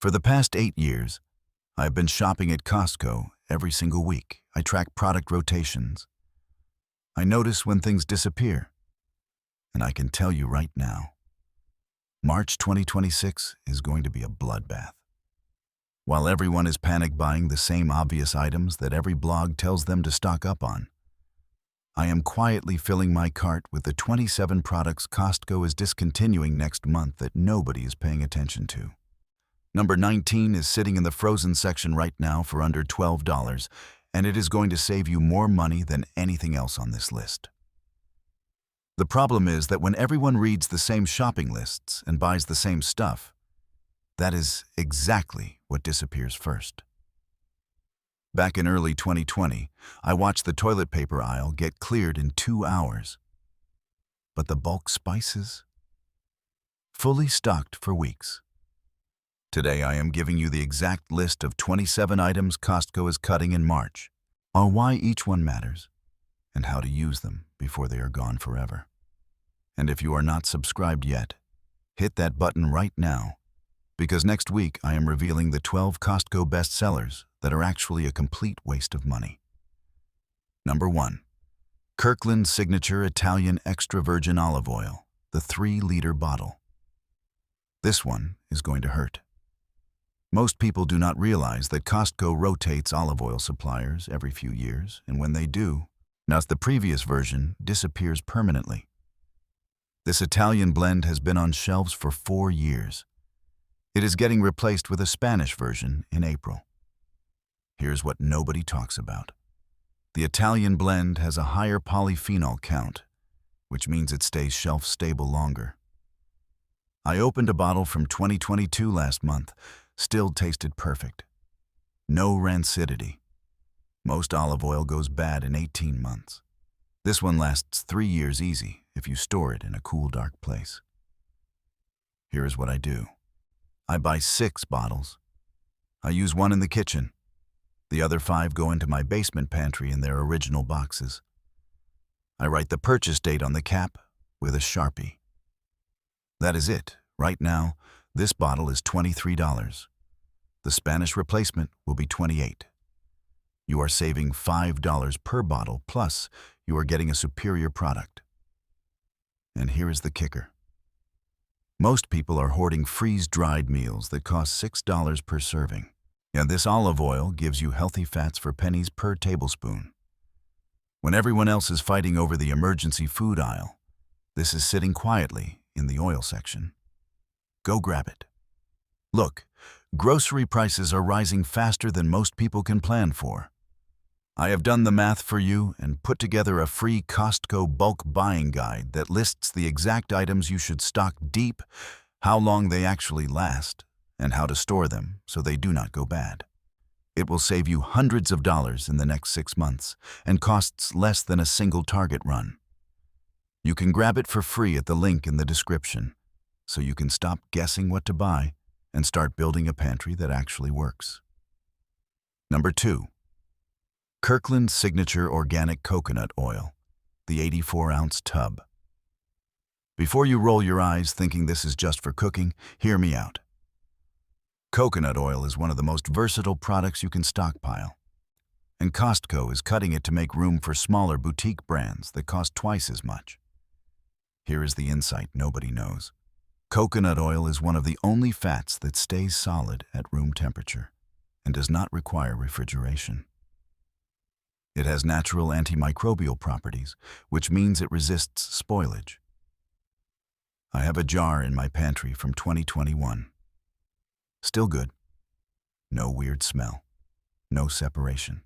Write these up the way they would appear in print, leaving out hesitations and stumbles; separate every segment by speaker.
Speaker 1: For the past 8 years, I've been shopping at Costco every single week. I track product rotations. I notice when things disappear. And I can tell you right now, March 2026 is going to be a bloodbath. While everyone is panic buying the same obvious items that every blog tells them to stock up on, I am quietly filling my cart with the 27 products Costco is discontinuing next month that nobody is paying attention to. Number 19 is sitting in the frozen section right now for under $12, and it is going to save you more money than anything else on this list. The problem is that when everyone reads the same shopping lists and buys the same stuff, that is exactly what disappears first. Back in early 2020, I watched the toilet paper aisle get cleared in 2 hours. But the bulk spices? Fully stocked for weeks. Today I am giving you the exact list of 27 items Costco is cutting in March, on why each one matters, and how to use them before they are gone forever. And if you are not subscribed yet, hit that button right now, because next week I am revealing the 12 Costco bestsellers that are actually a complete waste of money. Number 1. Kirkland Signature Italian Extra Virgin Olive Oil, the 3-liter bottle. This one is going to hurt. Most people do not realize that Costco rotates olive oil suppliers every few years, and when they do, the previous version disappears permanently. This Italian blend has been on shelves for 4 years. It is getting replaced with a Spanish version in April. Here's what nobody talks about. The Italian blend has a higher polyphenol count, which means it stays shelf-stable longer. I opened a bottle from 2022 last month. Still tasted perfect. No rancidity. Most olive oil goes bad in 18 months. This one lasts 3 years easy if you store it in a cool, dark place. Here is what I do. I buy 6 bottles. I use 1 in the kitchen. The other 5 go into my basement pantry in their original boxes. I write the purchase date on the cap with a Sharpie. That is it. Right now, this bottle is $23. The Spanish replacement will be $28. You are saving $5 per bottle, plus you are getting a superior product. And here is the kicker. Most people are hoarding freeze-dried meals that cost $6 per serving. And this olive oil gives you healthy fats for pennies per tablespoon. When everyone else is fighting over the emergency food aisle, this is sitting quietly in the oil section. Go grab it. Look, grocery prices are rising faster than most people can plan for. I have done the math for you and put together a free Costco bulk buying guide that lists the exact items you should stock deep, how long they actually last, and how to store them so they do not go bad. It will save you hundreds of dollars in the next 6 months and costs less than a single Target run. You can grab it for free at the link in the description, so you can stop guessing what to buy and start building a pantry that actually works. Number 2. Kirkland Signature Organic Coconut Oil, the 84-ounce tub. Before you roll your eyes thinking this is just for cooking, hear me out. Coconut oil is one of the most versatile products you can stockpile, and Costco is cutting it to make room for smaller boutique brands that cost twice as much. Here is the insight nobody knows. Coconut oil is one of the only fats that stays solid at room temperature and does not require refrigeration. It has natural antimicrobial properties, which means it resists spoilage. I have a jar in my pantry from 2021. Still good. No weird smell. No separation.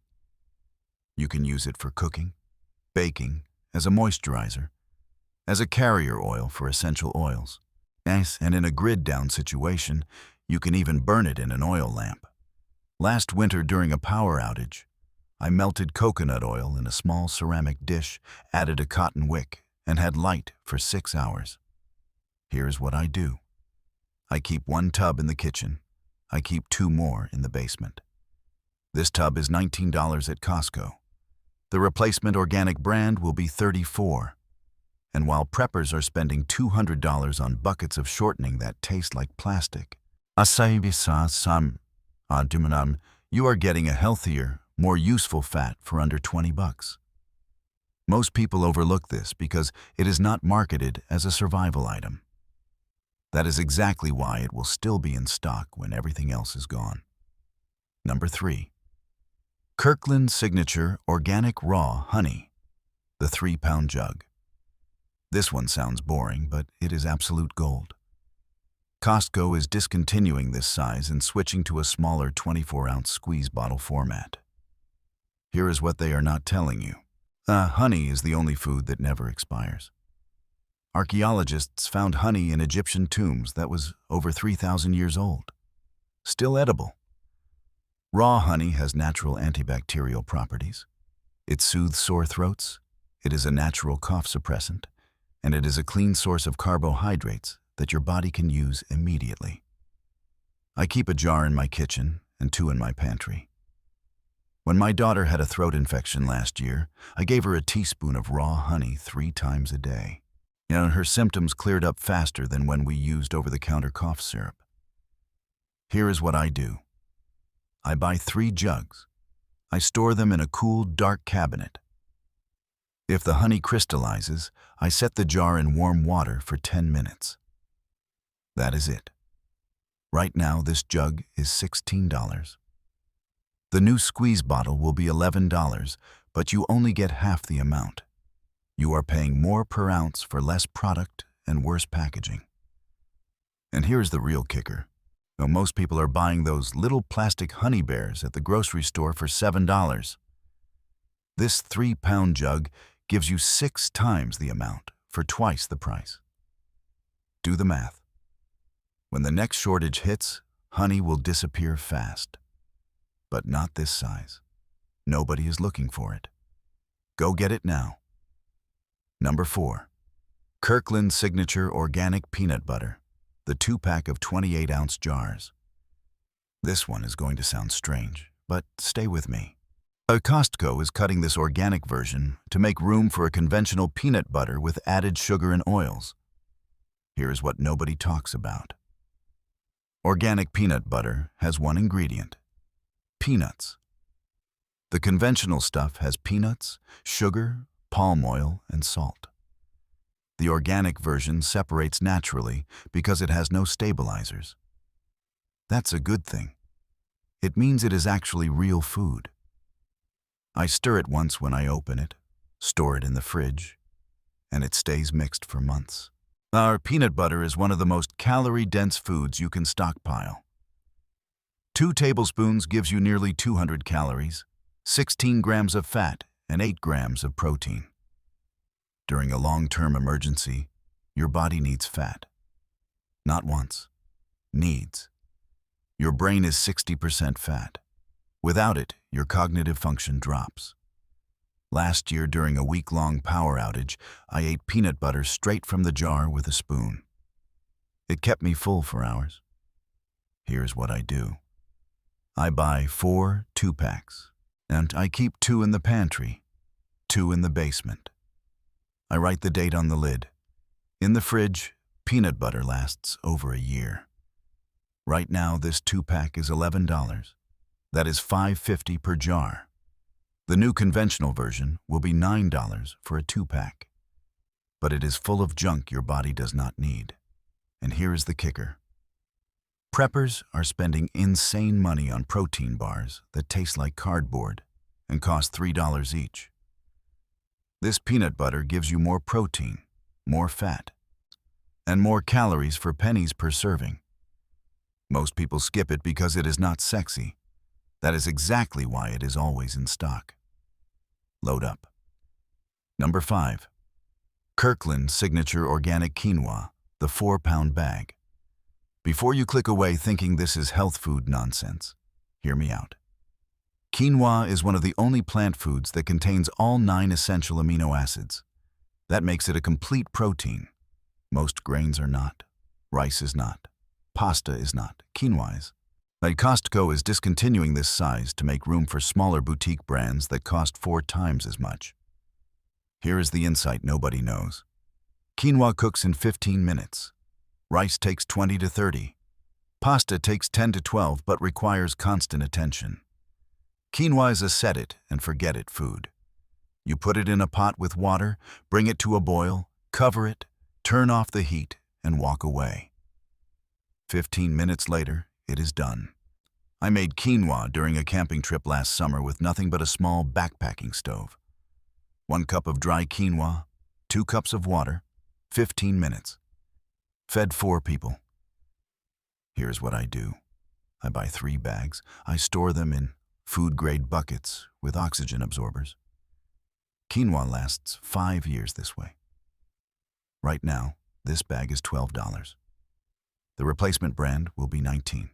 Speaker 1: You can use it for cooking, baking, as a moisturizer, as a carrier oil for essential oils. And in a grid-down situation, you can even burn it in an oil lamp. Last winter during a power outage, I melted coconut oil in a small ceramic dish, added a cotton wick, and had light for 6 hours. Here's what I do. I keep 1 tub in the kitchen. I keep 2 more in the basement. This tub is $19 at Costco. The replacement organic brand will be $34. And while preppers are spending $200 on buckets of shortening that taste like plastic, You are getting a healthier, more useful fat for under 20 bucks. Most people overlook this because it is not marketed as a survival item. That is exactly why it will still be in stock when everything else is gone. Number 3. Kirkland Signature Organic Raw Honey, the 3-pound jug. This one sounds boring, but it is absolute gold. Costco is discontinuing this size and switching to a smaller 24-ounce squeeze bottle format. Here is what they are not telling you. Honey is the only food that never expires. Archaeologists found honey in Egyptian tombs that was over 3,000 years old. Still edible. Raw honey has natural antibacterial properties. It soothes sore throats, it is a natural cough suppressant, and it is a clean source of carbohydrates that your body can use immediately. I keep a jar in my kitchen and 2 in my pantry. When my daughter had a throat infection last year, I gave her a teaspoon of raw honey 3 times a day. Her symptoms cleared up faster than when we used over-the-counter cough syrup. Here is what I do. I buy 3 jugs. I store them in a cool, dark cabinet. If the honey crystallizes, I set the jar in warm water for 10 minutes. That is it. Right now, this jug is $16. The new squeeze bottle will be $11, but you only get half the amount. You are paying more per ounce for less product and worse packaging. And here's the real kicker. Though most people are buying those little plastic honey bears at the grocery store for $7. This 3-pound jug gives you 6 times the amount for twice the price. Do the math. When the next shortage hits, honey will disappear fast. But not this size. Nobody is looking for it. Go get it now. Number 4. Kirkland Signature Organic Peanut Butter, the 2-pack of 28-ounce jars. This one is going to sound strange, but stay with me. Costco is cutting this organic version to make room for a conventional peanut butter with added sugar and oils. Here is what nobody talks about. Organic peanut butter has one ingredient: peanuts. The conventional stuff has peanuts, sugar, palm oil, and salt. The organic version separates naturally because it has no stabilizers. That's a good thing. It means it is actually real food. I stir it once when I open it, store it in the fridge, and it stays mixed for months. Our peanut butter is one of the most calorie-dense foods you can stockpile. 2 tablespoons gives you nearly 200 calories, 16 grams of fat, and 8 grams of protein. During a long-term emergency, your body needs fat. Not wants, needs. Your brain is 60% fat. Without it, your cognitive function drops. Last year, during a week-long power outage, I ate peanut butter straight from the jar with a spoon. It kept me full for hours. Here's what I do. I buy 4 2-packs, and I keep 2 in the pantry, 2 in the basement. I write the date on the lid. In the fridge, peanut butter lasts over a year. Right now, this 2-pack is $11. That is $5.50 per jar. The new conventional version will be $9 for a 2-pack. But it is full of junk your body does not need. And here is the kicker. Preppers are spending insane money on protein bars that taste like cardboard and cost $3 each. This peanut butter gives you more protein, more fat, and more calories for pennies per serving. Most people skip it because it is not sexy. That is exactly why it is always in stock. Load up. Number 5. Kirkland Signature Organic Quinoa, the 4-pound bag. Before you click away thinking this is health food nonsense, hear me out. Quinoa is one of the only plant foods that contains all 9 essential amino acids. That makes it a complete protein. Most grains are not. Rice is not. Pasta is not. Quinoa is. But Costco is discontinuing this size to make room for smaller boutique brands that cost 4 times as much. Here is the insight nobody knows. Quinoa cooks in 15 minutes. Rice takes 20 to 30. Pasta takes 10 to 12 but requires constant attention. Quinoa is a set it and forget it food. You put it in a pot with water, bring it to a boil, cover it, turn off the heat, and walk away. 15 minutes later, it is done. I made quinoa during a camping trip last summer with nothing but a small backpacking stove. 1 cup of dry quinoa, 2 cups of water, 15 minutes. Fed 4 people. Here's what I do. I buy 3 bags. I store them in food-grade buckets with oxygen absorbers. Quinoa lasts 5 years this way. Right now, this bag is $12. The replacement brand will be $19.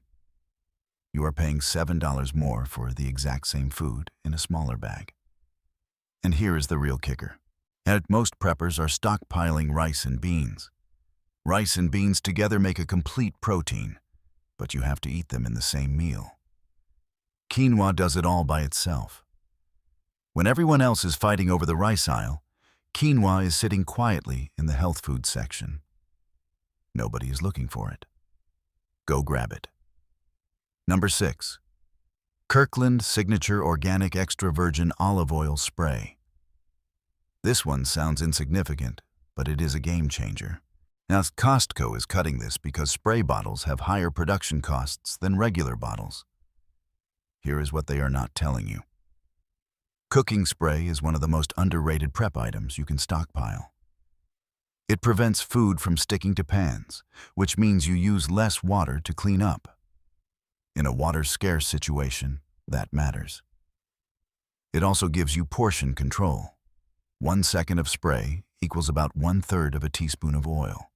Speaker 1: You are paying $7 more for the exact same food in a smaller bag. And here is the real kicker. Most preppers are stockpiling rice and beans. Rice and beans together make a complete protein, but you have to eat them in the same meal. Quinoa does it all by itself. When everyone else is fighting over the rice aisle, quinoa is sitting quietly in the health food section. Nobody is looking for it. Go grab it. Number 6. Kirkland Signature Organic Extra Virgin Olive Oil Spray. This one sounds insignificant, but it is a game changer. Now, Costco is cutting this because spray bottles have higher production costs than regular bottles. Here is what they are not telling you. Cooking spray is one of the most underrated prep items you can stockpile. It prevents food from sticking to pans, which means you use less water to clean up. In a water-scarce situation, that matters. It also gives you portion control. 1 second of spray equals about 1/3 of a teaspoon of oil.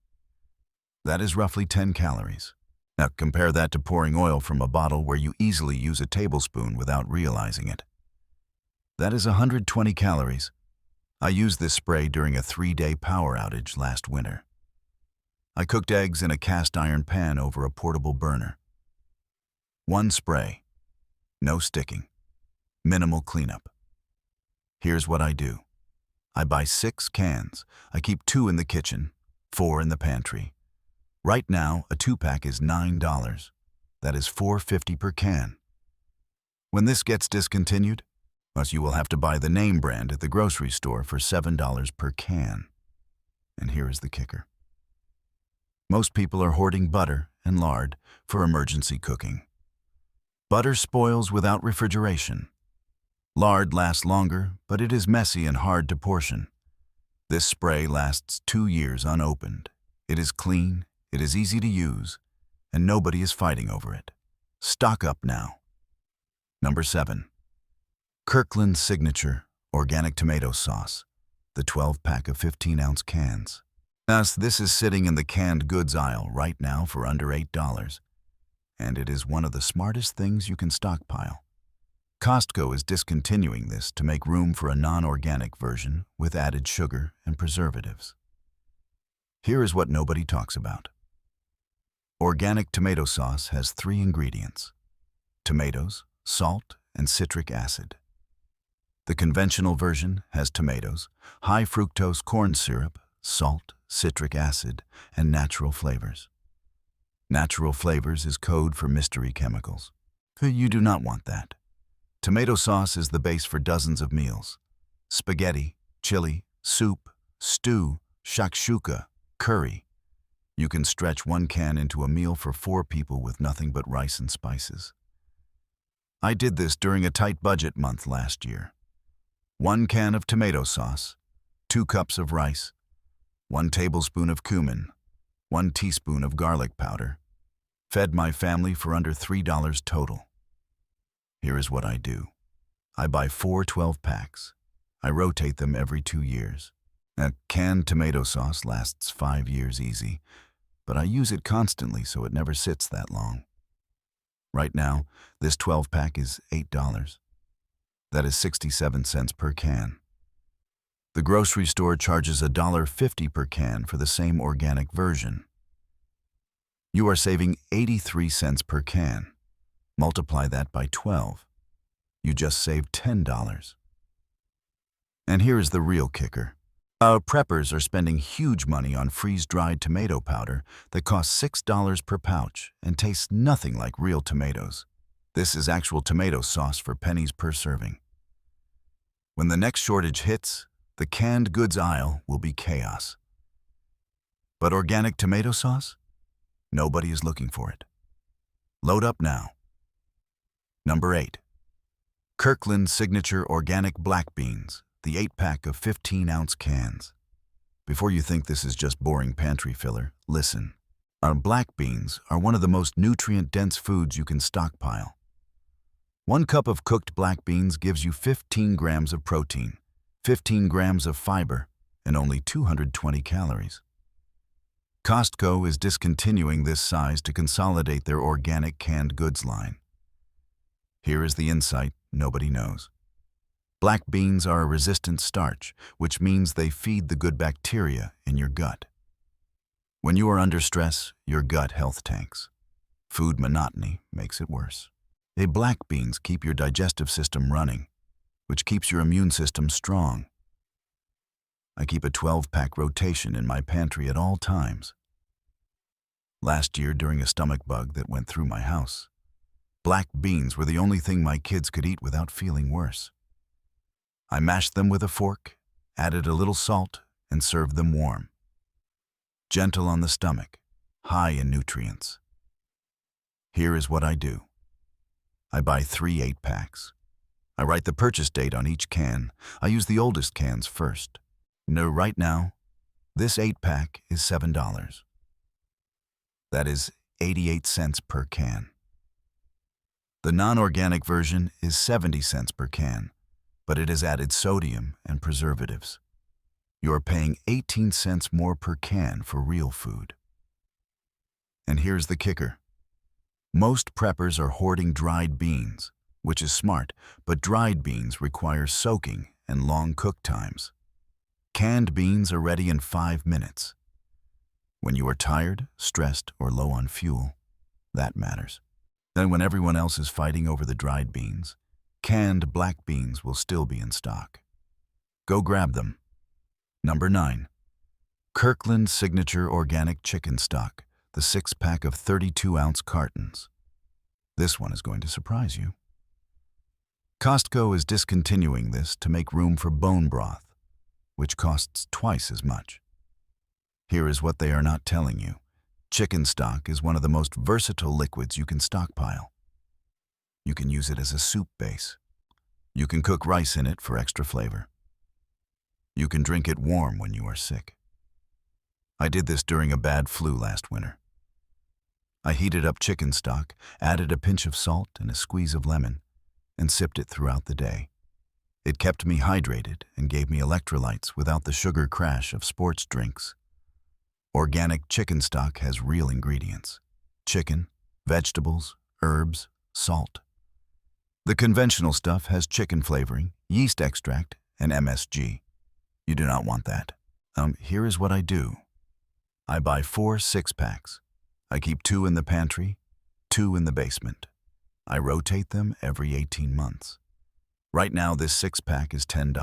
Speaker 1: That is roughly 10 calories. Now compare that to pouring oil from a bottle where you easily use a tablespoon without realizing it. That is 120 calories. I used this spray during a 3-day power outage last winter. I cooked eggs in a cast iron pan over a portable burner. 1 spray. No sticking. Minimal cleanup. Here's what I do. I buy 6 cans. I keep 2 in the kitchen, 4 in the pantry. Right now, a 2-pack is $9. That is $4.50 per can. When this gets discontinued, you will have to buy the name brand at the grocery store for $7 per can. And here is the kicker. Most people are hoarding butter and lard for emergency cooking. Butter spoils without refrigeration. Lard lasts longer, but it is messy and hard to portion. This spray lasts 2 years unopened. It is clean, it is easy to use, and nobody is fighting over it. Stock up now. Number 7. Kirkland Signature Organic Tomato Sauce, the 12-pack of 15-ounce cans. Now, this is sitting in the canned goods aisle right now for under $8, and it is one of the smartest things you can stockpile. Costco is discontinuing this to make room for a non-organic version with added sugar and preservatives. Here is what nobody talks about. Organic tomato sauce has 3 ingredients: tomatoes, salt, and citric acid. The conventional version has tomatoes, high fructose corn syrup, salt, citric acid, and natural flavors. Natural flavors is code for mystery chemicals. You do not want that. Tomato sauce is the base for dozens of meals: spaghetti, chili, soup, stew, shakshuka, curry. You can stretch 1 can into a meal for 4 people with nothing but rice and spices. I did this during a tight budget month last year. 1 can of tomato sauce, 2 cups of rice, 1 tablespoon of cumin, 1 teaspoon of garlic powder. Fed my family for under $3 total. Here is what I do. I buy 4 12-packs. I rotate them every 2 years. Now, canned tomato sauce lasts 5 years easy, but I use it constantly so it never sits that long. Right now, this 12-pack is $8. That is 67 cents per can. The grocery store charges $1.50 per can for the same organic version. You are saving 83 cents per can. Multiply that by 12. You just saved $10. And here is the real kicker. Preppers are spending huge money on freeze-dried tomato powder that costs $6 per pouch and tastes nothing like real tomatoes. This is actual tomato sauce for pennies per serving. When the next shortage hits, the canned goods aisle will be chaos. But organic tomato sauce? Nobody is looking for it. Load up now. Number 8. Kirkland Signature Organic Black Beans, the 8-pack of 15-ounce cans. Before you think this is just boring pantry filler, listen. Our black beans are one of the most nutrient-dense foods you can stockpile. 1 cup of cooked black beans gives you 15 grams of protein, 15 grams of fiber, and only 220 calories. Costco is discontinuing this size to consolidate their organic canned goods line. Here is the insight nobody knows. Black beans are a resistant starch, which means they feed the good bacteria in your gut. When you are under stress, your gut health tanks. Food monotony makes it worse. Black beans keep your digestive system running, which keeps your immune system strong. I keep a 12-pack rotation in my pantry at all times. Last year, during a stomach bug that went through my house, black beans were the only thing my kids could eat without feeling worse. I mashed them with a fork, added a little salt, and served them warm. Gentle on the stomach, high in nutrients. Here is what I do. I buy 3 8-packs. I write the purchase date on each can. I use the oldest cans first. Right now, this 8-pack is $7. That is 88 cents per can. The non-organic version is 70 cents per can, but it has added sodium and preservatives. You're paying 18 cents more per can for real food. And here's the kicker. Most preppers are hoarding dried beans, which is smart, but dried beans require soaking and long cook times. Canned beans are ready in 5 minutes. When you are tired, stressed, or low on fuel, that matters. Then when everyone else is fighting over the dried beans, canned black beans will still be in stock. Go grab them. Number 9. Kirkland Signature Organic Chicken Stock, the 6-pack of 32-ounce cartons. This one is going to surprise you. Costco is discontinuing this to make room for bone broth, which costs twice as much. Here is what they are not telling you. Chicken stock is one of the most versatile liquids you can stockpile. You can use it as a soup base. You can cook rice in it for extra flavor. You can drink it warm when you are sick. I did this during a bad flu last winter. I heated up chicken stock, added a pinch of salt and a squeeze of lemon, and sipped it throughout the day. It kept me hydrated and gave me electrolytes without the sugar crash of sports drinks. Organic chicken stock has real ingredients: chicken, vegetables, herbs, salt. The conventional stuff has chicken flavoring, yeast extract, and MSG. You do not want that. Here is what I do. I buy 4 6-packs. I keep 2 in the pantry, 2 in the basement. I rotate them every 18 months. Right now, this 6-pack is $10.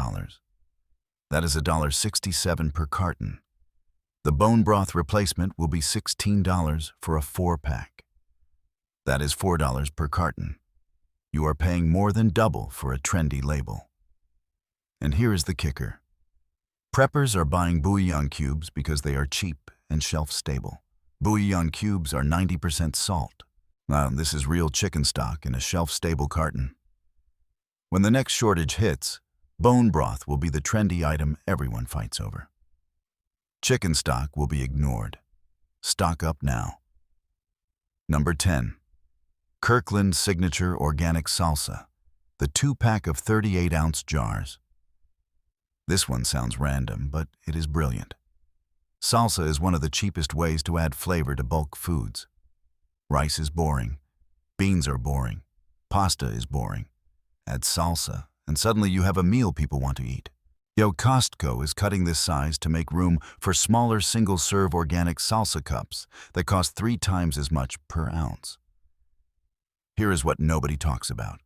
Speaker 1: That is $1.67 per carton. The bone broth replacement will be $16 for a 4-pack. That is $4 per carton. You are paying more than double for a trendy label. And here is the kicker. Preppers are buying bouillon cubes because they are cheap and shelf-stable. Bouillon cubes are 90% salt. Now, this is real chicken stock in a shelf-stable carton. When the next shortage hits, bone broth will be the trendy item everyone fights over. Chicken stock will be ignored. Stock up now. Number 10. Kirkland Signature Organic Salsa, the 2-pack of 38-ounce jars. This one sounds random, but it is brilliant. Salsa is one of the cheapest ways to add flavor to bulk foods. Rice is boring. Beans are boring. Pasta is boring. Add salsa, and suddenly you have a meal people want to eat. Costco is cutting this size to make room for smaller single-serve organic salsa cups that cost 3 times as much per ounce. Here is what nobody talks about.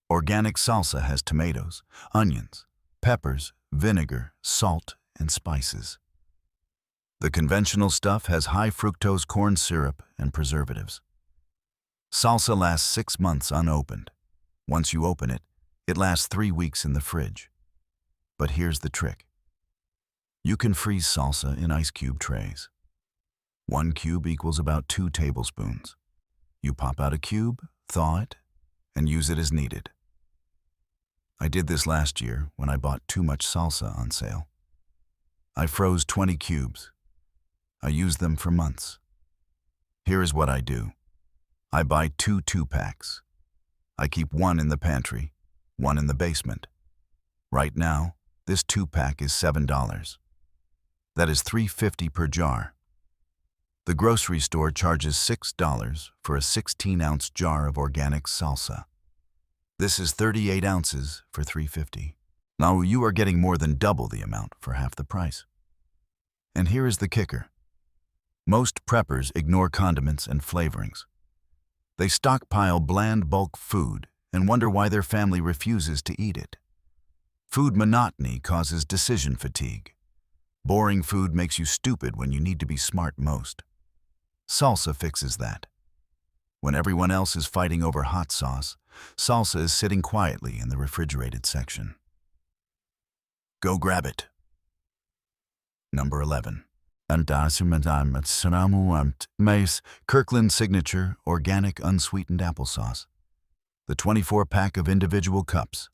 Speaker 1: Organic salsa has tomatoes, onions, peppers, vinegar, salt, and spices. The conventional stuff has high fructose corn syrup and preservatives. Salsa lasts 6 months unopened. Once you open it, it lasts 3 weeks in the fridge. But here's the trick. You can freeze salsa in ice cube trays. 1 cube equals about 2 tablespoons. You pop out a cube, thaw it, and use it as needed. I did this last year when I bought too much salsa on sale. I froze 20 cubes. I used them for months. Here is what I do. I buy 2 2-packs. I keep 1 in the pantry, 1 in the basement. Right now, this 2-pack is $7. That is $3.50 per jar. The grocery store charges $6 for a 16-ounce jar of organic salsa. This is 38 ounces for $3.50. Now you are getting more than double the amount for half the price. And here is the kicker. Most preppers ignore condiments and flavorings. They stockpile bland bulk food and wonder why their family refuses to eat it. Food monotony causes decision fatigue. Boring food makes you stupid when you need to be smart most. Salsa fixes that. When everyone else is fighting over hot sauce, salsa is sitting quietly in the refrigerated section. Go grab it. Number 11. Kirkland Signature Organic Unsweetened Applesauce. The 24-pack of individual cups.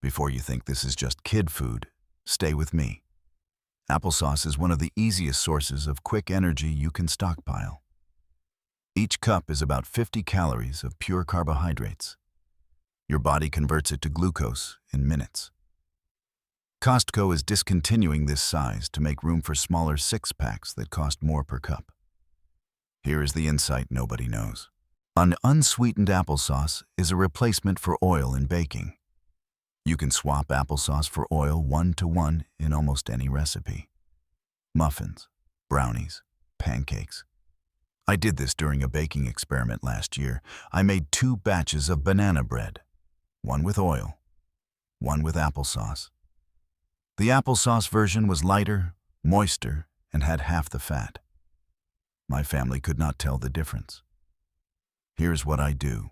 Speaker 1: Before you think this is just kid food, stay with me. Applesauce is one of the easiest sources of quick energy you can stockpile. Each cup is about 50 calories of pure carbohydrates. Your body converts it to glucose in minutes. Costco is discontinuing this size to make room for smaller 6-packs that cost more per cup. Here is the insight nobody knows. An unsweetened applesauce is a replacement for oil in baking. You can swap applesauce for oil 1-to-1 in almost any recipe. Muffins, brownies, pancakes. I did this during a baking experiment last year. I made 2 batches of banana bread, 1 with oil, 1 with applesauce. The applesauce version was lighter, moister, and had half the fat. My family could not tell the difference. Here's what I do.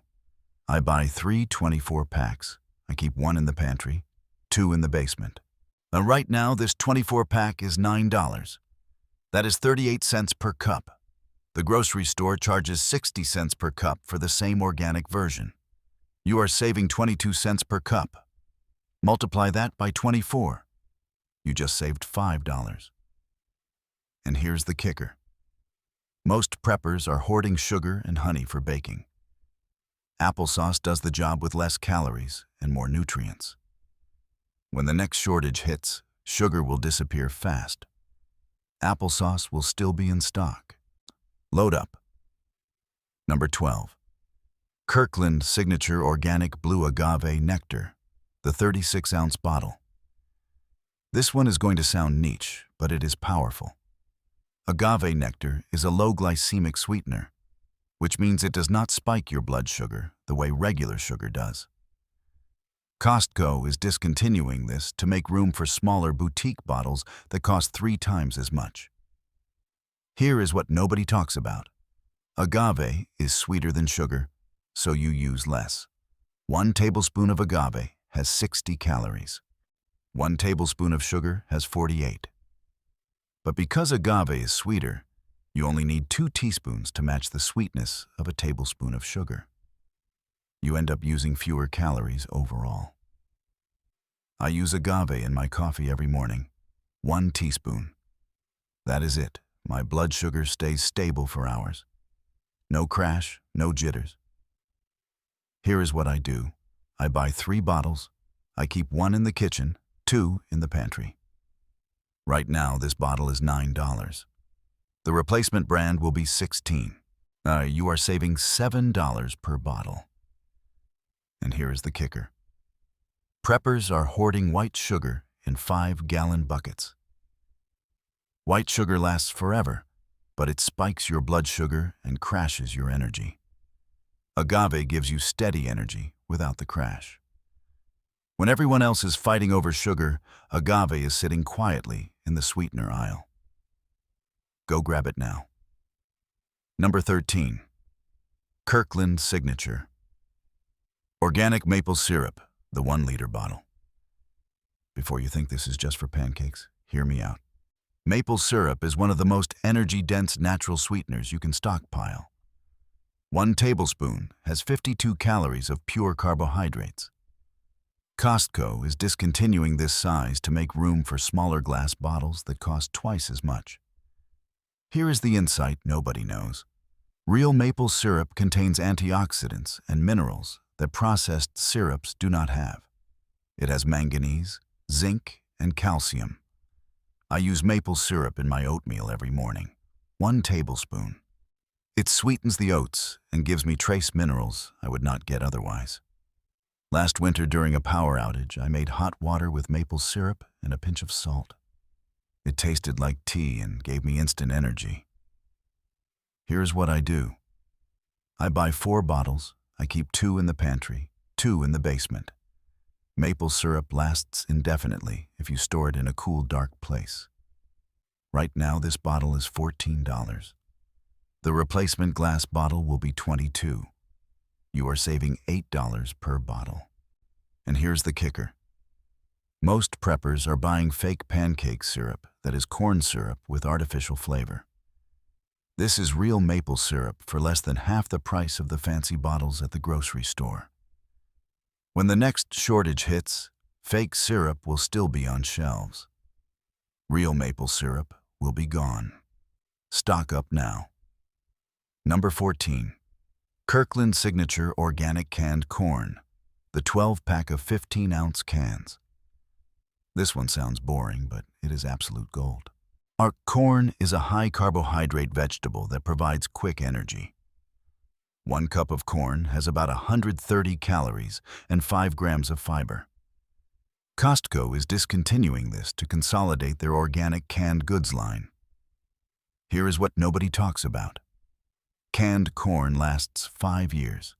Speaker 1: I buy 3 24-packs. I keep 1 in the pantry, 2 in the basement. Now right now, this 24-pack is $9. That is 38 cents per cup. The grocery store charges 60 cents per cup for the same organic version. You are saving 22 cents per cup. Multiply that by 24. You just saved $5. And here's the kicker. Most preppers are hoarding sugar and honey for baking. Applesauce does the job with less calories and more nutrients. When the next shortage hits, sugar will disappear fast. Applesauce will still be in stock. Load up. Number 12. Kirkland Signature Organic Blue Agave Nectar, the 36-ounce bottle. This one is going to sound niche, but it is powerful. Agave nectar is a low glycemic sweetener, which means it does not spike your blood sugar the way regular sugar does. Costco is discontinuing this to make room for smaller boutique bottles that cost 3 times as much. Here is what nobody talks about. Agave is sweeter than sugar, so you use less. 1 tablespoon of agave has 60 calories. 1 tablespoon of sugar has 48. But because agave is sweeter, you only need 2 teaspoons to match the sweetness of a tablespoon of sugar. You end up using fewer calories overall. I use agave in my coffee every morning. 1 teaspoon. That is it. My blood sugar stays stable for hours. No crash, no jitters. Here is what I do. I buy 3 bottles. I keep 1 in the kitchen, 2 in the pantry. Right now, this bottle is $9. The replacement brand will be $16. You are saving $7 per bottle. And here is the kicker. Preppers are hoarding white sugar in 5-gallon buckets. White sugar lasts forever, but it spikes your blood sugar and crashes your energy. Agave gives you steady energy without the crash. When everyone else is fighting over sugar, agave is sitting quietly in the sweetener aisle. Go grab it now. Number 13. Kirkland Signature Organic Maple Syrup, the 1-liter bottle. Before you think this is just for pancakes, hear me out. Maple syrup is one of the most energy-dense natural sweeteners you can stockpile. 1 tablespoon has 52 calories of pure carbohydrates. Costco is discontinuing this size to make room for smaller glass bottles that cost twice as much. Here is the insight nobody knows. Real maple syrup contains antioxidants and minerals that processed syrups do not have. It has manganese, zinc, and calcium. I use maple syrup in my oatmeal every morning, 1 tablespoon. It sweetens the oats and gives me trace minerals I would not get otherwise. Last winter during a power outage, I made hot water with maple syrup and a pinch of salt. It tasted like tea and gave me instant energy. Here's what I do. I buy 4 bottles. I keep 2 in the pantry, 2 in the basement. Maple syrup lasts indefinitely if you store it in a cool, dark place. Right now, this bottle is $14. The replacement glass bottle will be $22. You are saving $8 per bottle. And here's the kicker. Most preppers are buying fake pancake syrup that is corn syrup with artificial flavor. This is real maple syrup for less than half the price of the fancy bottles at the grocery store. When the next shortage hits, fake syrup will still be on shelves. Real maple syrup will be gone. Stock up now. Number 14. Kirkland Signature Organic Canned Corn, the 12-pack of 15-ounce cans. This one sounds boring, but it is absolute gold. Our corn is a high-carbohydrate vegetable that provides quick energy. 1 cup of corn has about 130 calories and 5 grams of fiber. Costco is discontinuing this to consolidate their organic canned goods line. Here is what nobody talks about. Canned corn lasts 5 years.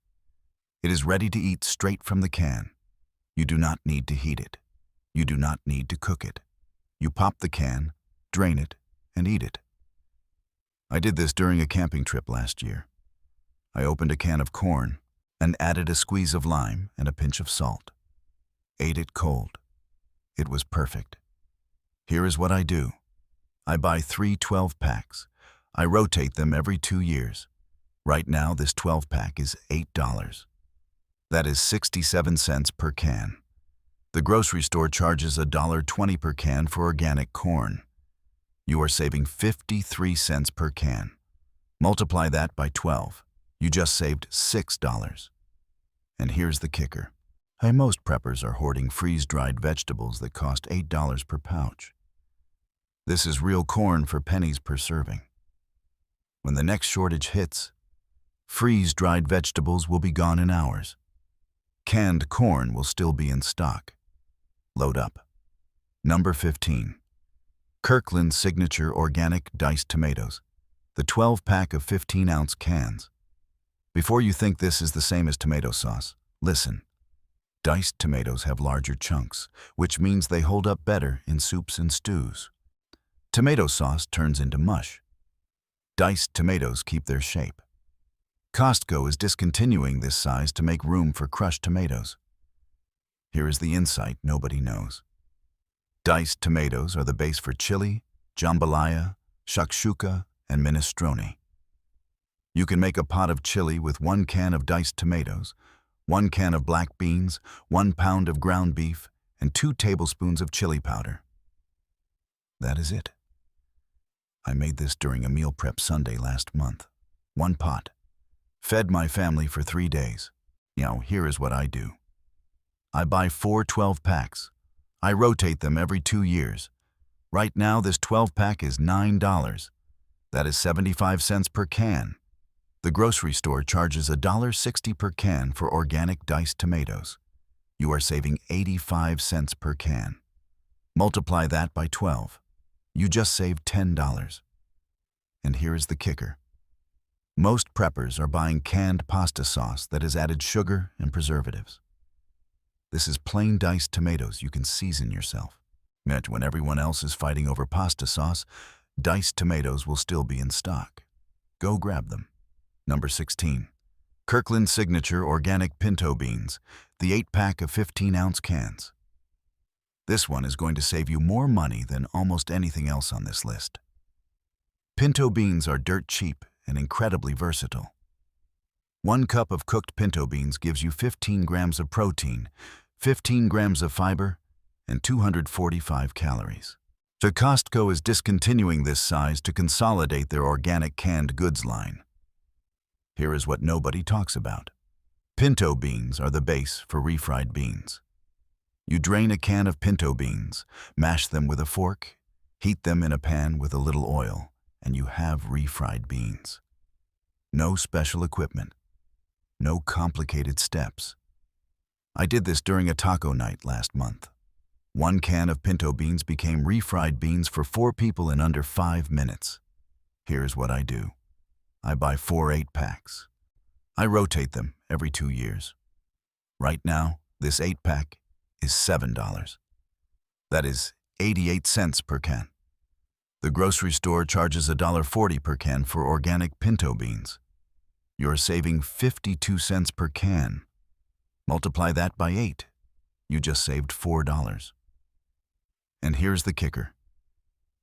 Speaker 1: It is ready to eat straight from the can. You do not need to heat it. You do not need to cook it. You pop the can, drain it, and eat it. I did this during a camping trip last year. I opened a can of corn and added a squeeze of lime and a pinch of salt. Ate it cold. It was perfect. Here is what I do. I buy 3 12-packs. I rotate them every 2 years. Right now, this 12-pack is $8. That is 67 cents per can. The grocery store charges $1.20 per can for organic corn. You are saving 53 cents per can. Multiply that by 12. You just saved $6. And here's the kicker. Most preppers are hoarding freeze-dried vegetables that cost $8 per pouch. This is real corn for pennies per serving. When the next shortage hits, freeze-dried vegetables will be gone in hours. Canned corn will still be in stock. Load up. Number 15. Kirkland Signature Organic Diced Tomatoes, the 12-pack of 15-ounce cans. Before you think this is the same as tomato sauce, listen. Diced tomatoes have larger chunks, which means they hold up better in soups and stews. Tomato sauce turns into mush. Diced tomatoes keep their shape. Costco is discontinuing this size to make room for crushed tomatoes. Here is the insight nobody knows. Diced tomatoes are the base for chili, jambalaya, shakshuka, and minestrone. You can make a pot of chili with 1 can of diced tomatoes, 1 can of black beans, 1 pound of ground beef, and 2 tablespoons of chili powder. That is it. I made this during a meal prep Sunday last month. 1 pot. Fed my family for 3 days. Now, here is what I do. I buy 4 12-packs. I rotate them every 2 years. Right now, this 12-pack is $9. That is 75 cents per can. The grocery store charges $1.60 per can for organic diced tomatoes. You are saving 85 cents per can. Multiply that by 12. You just saved $10. And here is the kicker. Most preppers are buying canned pasta sauce that has added sugar and preservatives. This is plain diced tomatoes you can season yourself. Yet when everyone else is fighting over pasta sauce, diced tomatoes will still be in stock. Go grab them. Number 16. Kirkland Signature Organic Pinto Beans, the 8-pack of 15-ounce cans. This one is going to save you more money than almost anything else on this list. Pinto beans are dirt cheap and incredibly versatile. 1 cup of cooked pinto beans gives you 15 grams of protein, 15 grams of fiber, and 245 calories. So Costco is discontinuing this size to consolidate their organic canned goods line. Here is what nobody talks about. Pinto beans are the base for refried beans. You drain a can of pinto beans, mash them with a fork, heat them in a pan with a little oil, and you have refried beans. No special equipment. No complicated steps. I did this during a taco night last month. 1 can of pinto beans became refried beans for 4 people in under 5 minutes. Here's what I do. I buy 4 8-packs. I rotate them every 2 years. Right now, this 8-pack is $7. That is 88 cents per can. The grocery store charges $1.40 per can for organic pinto beans. You're saving 52 cents per can. Multiply that by 8. You just saved $4. And here's the kicker.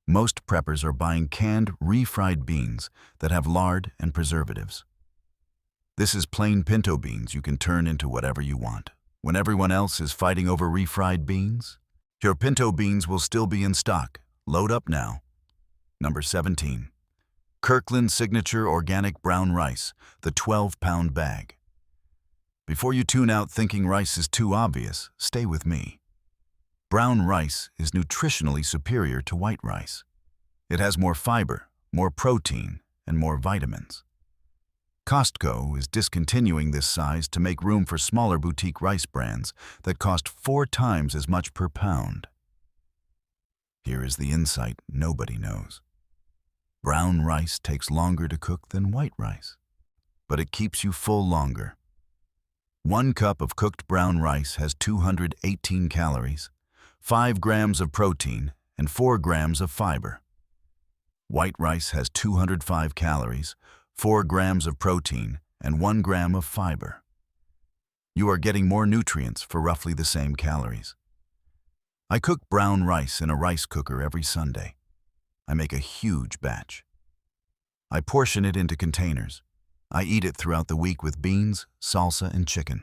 Speaker 1: Most preppers are buying canned, refried beans that have lard and preservatives. This is plain pinto beans you can turn into whatever you want. When everyone else is fighting over refried beans, your pinto beans will still be in stock. Load up now. Number 17. Kirkland Signature Organic Brown Rice, the 12-pound bag. Before you tune out thinking rice is too obvious, stay with me. Brown rice is nutritionally superior to white rice. It has more fiber, more protein, and more vitamins. Costco is discontinuing this size to make room for smaller boutique rice brands that cost 4 times as much per pound. Here is the insight nobody knows. Brown rice takes longer to cook than white rice, but it keeps you full longer. 1 cup of cooked brown rice has 218 calories, 5 grams of protein, and 4 grams of fiber. White rice has 205 calories, 4 grams of protein, and 1 gram of fiber. You are getting more nutrients for roughly the same calories. I cook brown rice in a rice cooker every Sunday. I make a huge batch. I portion it into containers. I eat it throughout the week with beans, salsa, and chicken.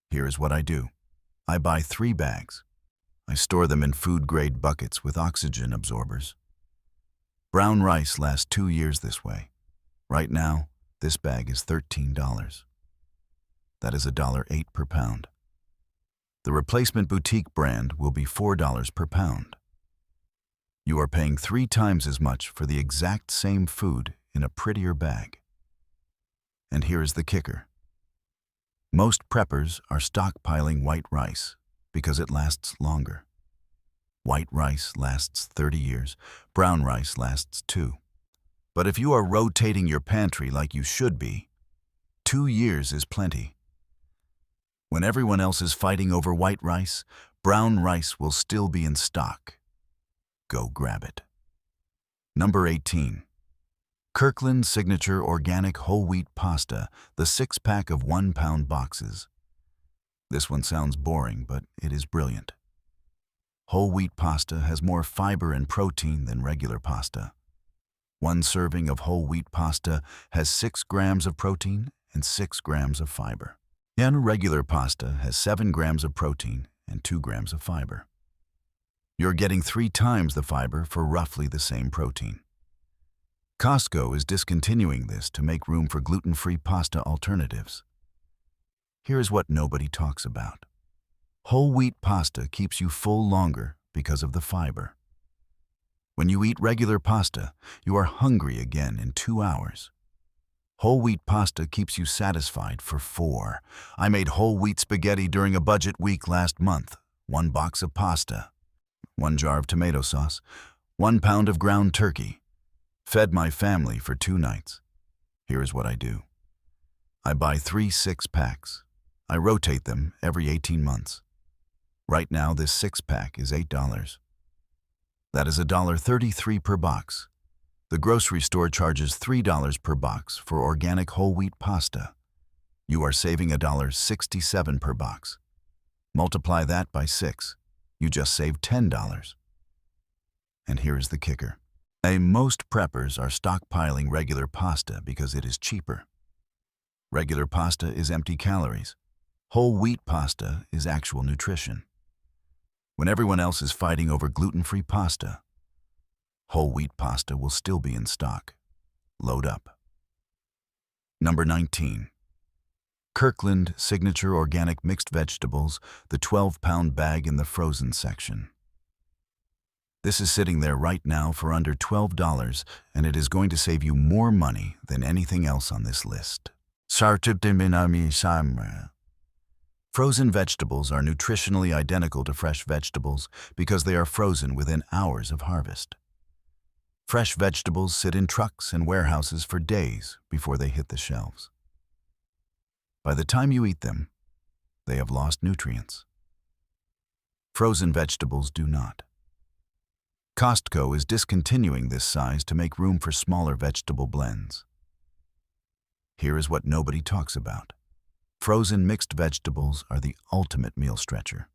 Speaker 1: Here is what I do. I buy 3 bags. I store them in food-grade buckets with oxygen absorbers. Brown rice lasts 2 years this way. Right now, this bag is $13. That is $1.08 per pound. The replacement boutique brand will be $4 per pound. You are paying 3 times as much for the exact same food in a prettier bag. And here is the kicker. Most preppers are stockpiling white rice because it lasts longer. White rice lasts 30 years, brown rice lasts 2. But if you are rotating your pantry like you should be, 2 years is plenty. When everyone else is fighting over white rice, brown rice will still be in stock. Go grab it. Number 18. Kirkland Signature Organic Whole Wheat Pasta, the 6-pack of 1-pound boxes. This one sounds boring, but it is brilliant. Whole wheat pasta has more fiber and protein than regular pasta. 1 serving of whole wheat pasta has 6 grams of protein and 6 grams of fiber. And regular pasta has 7 grams of protein and 2 grams of fiber. You're getting 3 times the fiber for roughly the same protein. Costco is discontinuing this to make room for gluten-free pasta alternatives. Here's what nobody talks about. Whole wheat pasta keeps you full longer because of the fiber. When you eat regular pasta, you are hungry again in 2 hours. Whole wheat pasta keeps you satisfied for 4. I made whole wheat spaghetti during a budget week last month. 1 box of pasta, 1 jar of tomato sauce, 1 pound of ground turkey. Fed my family for 2 nights. Here is what I do. I buy 3 6-packs. I rotate them every 18 months. Right now, this 6-pack is $8. That is $1.33 per box. The grocery store charges $3 per box for organic whole wheat pasta. You are saving $1.67 per box. Multiply that by 6. You just saved $10. And here is the kicker. Most preppers are stockpiling regular pasta because it is cheaper. Regular pasta is empty calories. Whole wheat pasta is actual nutrition. When everyone else is fighting over gluten-free pasta, whole wheat pasta will still be in stock. Load up. Number 19. Kirkland Signature Organic Mixed Vegetables, the 12-pound bag in the frozen section. This is sitting there right now for under $12, and it is going to save you more money than anything else on this list. Frozen vegetables are nutritionally identical to fresh vegetables because they are frozen within hours of harvest. Fresh vegetables sit in trucks and warehouses for days before they hit the shelves. By the time you eat them, they have lost nutrients. Frozen vegetables do not. Costco is discontinuing this size to make room for smaller vegetable blends. Here is what nobody talks about. Frozen mixed vegetables are the ultimate meal stretcher.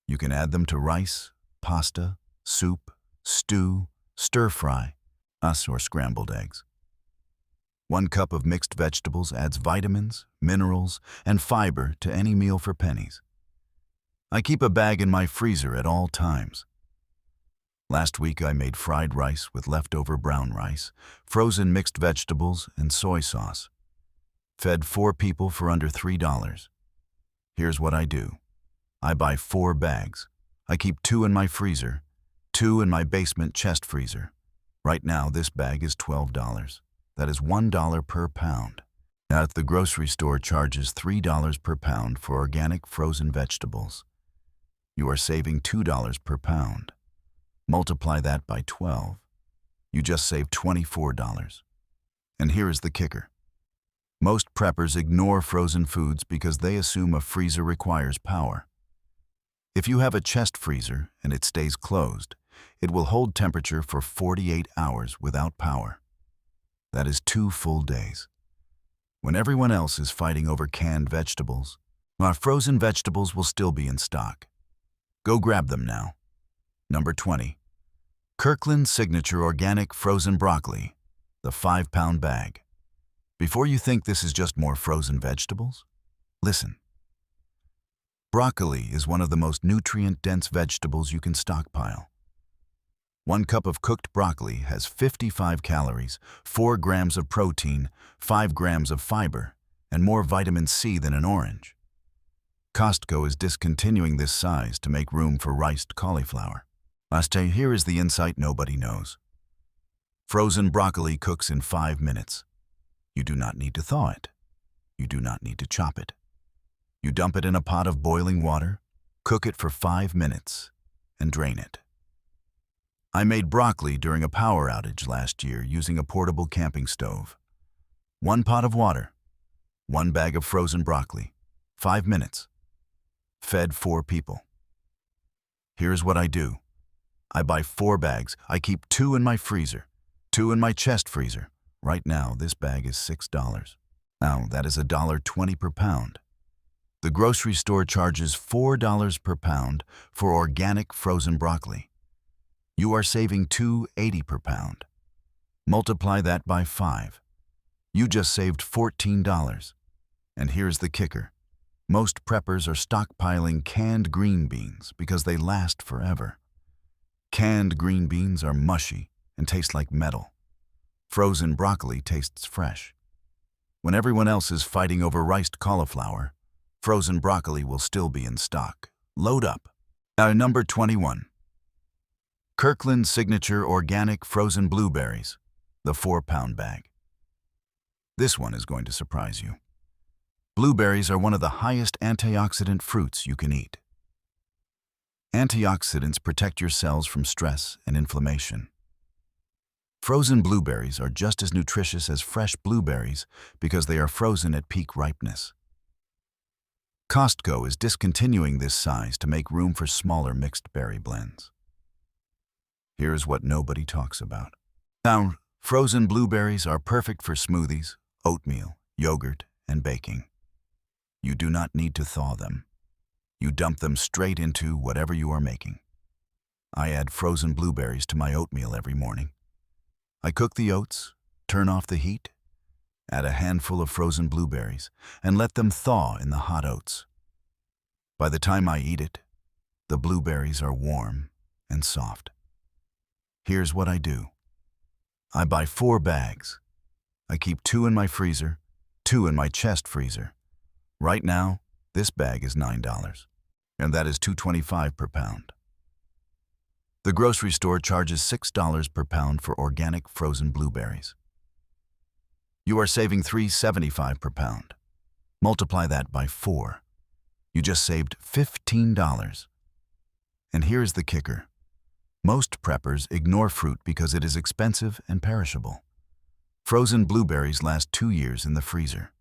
Speaker 1: You can add them to rice, pasta, soup, stew, stir-fry, or scrambled eggs. 1 cup of mixed vegetables adds vitamins, minerals, and fiber to any meal for pennies. I keep a bag in my freezer at all times. Last week I made fried rice with leftover brown rice, frozen mixed vegetables, and soy sauce. Fed 4 people for under $3. Here's what I do. I buy 4 bags. I keep 2 in my freezer, 2 in my basement chest freezer. Right now, this bag is $12. That is $1 per pound. At the grocery store charges $3 per pound for organic frozen vegetables. You are saving $2 per pound. Multiply that by 12. You just saved $24. And here is the kicker. Most preppers ignore frozen foods because they assume a freezer requires power. If you have a chest freezer and it stays closed, it will hold temperature for 48 hours without power. That is 2 full days. When everyone else is fighting over canned vegetables, our frozen vegetables will still be in stock. Go grab them now. Number 20. Kirkland Signature Organic Frozen Broccoli, the 5-pound bag. Before you think this is just more frozen vegetables, listen. Broccoli is one of the most nutrient-dense vegetables you can stockpile. 1 cup of cooked broccoli has 55 calories, 4 grams of protein, 5 grams of fiber, and more vitamin C than an orange. Costco is discontinuing this size to make room for riced cauliflower. Here is the insight nobody knows. Frozen broccoli cooks in 5 minutes. You do not need to thaw it. You do not need to chop it. You dump it in a pot of boiling water, cook it for 5 minutes, and drain it. I made broccoli during a power outage last year using a portable camping stove. 1 pot of water, 1 bag of frozen broccoli, 5 minutes. Fed 4 people. Here's what I do. I buy 4 bags. I keep 2 in my freezer, 2 in my chest freezer. Right now, this bag is $6. Now, that is $1.20 per pound. The grocery store charges $4 per pound for organic frozen broccoli. You are saving $2.80 per pound. Multiply that by 5. You just saved $14. And here's the kicker. Most preppers are stockpiling canned green beans because they last forever. Canned green beans are mushy and taste like metal. Frozen broccoli tastes fresh. When everyone else is fighting over riced cauliflower, frozen broccoli will still be in stock. Load up. Number 21. Kirkland Signature Organic Frozen Blueberries, the 4-pound bag. This one is going to surprise you. Blueberries are one of the highest antioxidant fruits you can eat. Antioxidants protect your cells from stress and inflammation. Frozen blueberries are just as nutritious as fresh blueberries because they are frozen at peak ripeness. Costco is discontinuing this size to make room for smaller mixed berry blends. Here's what nobody talks about. Now, frozen blueberries are perfect for smoothies, oatmeal, yogurt, and baking. You do not need to thaw them. You dump them straight into whatever you are making. I add frozen blueberries to my oatmeal every morning. I cook the oats, turn off the heat, add a handful of frozen blueberries, and let them thaw in the hot oats. By the time I eat it, the blueberries are warm and soft. Here's what I do. I buy 4 bags. I keep 2 in my freezer, 2 in my chest freezer. Right now, this bag is $9, and that is $2.25 per pound. The grocery store charges $6 per pound for organic frozen blueberries. You are saving $3.75 per pound. Multiply that by 4. You just saved $15. And here's the kicker. Most preppers ignore fruit because it is expensive and perishable. Frozen blueberries last 2 years in the freezer.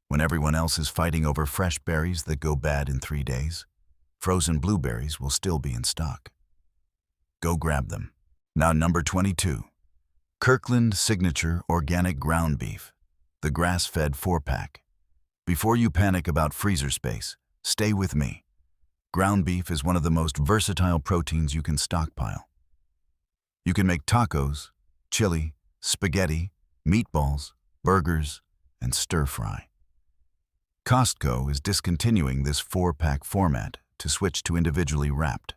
Speaker 1: When everyone else is fighting over fresh berries that go bad in 3 days, frozen blueberries will still be in stock. Go grab them. Now, number 22. Kirkland Signature Organic Ground Beef, the grass-fed 4-pack. Before you panic about freezer space, stay with me. Ground beef is one of the most versatile proteins you can stockpile. You can make tacos, chili, spaghetti, meatballs, burgers, and stir-fry. Costco is discontinuing this 4-pack format to switch to individually wrapped,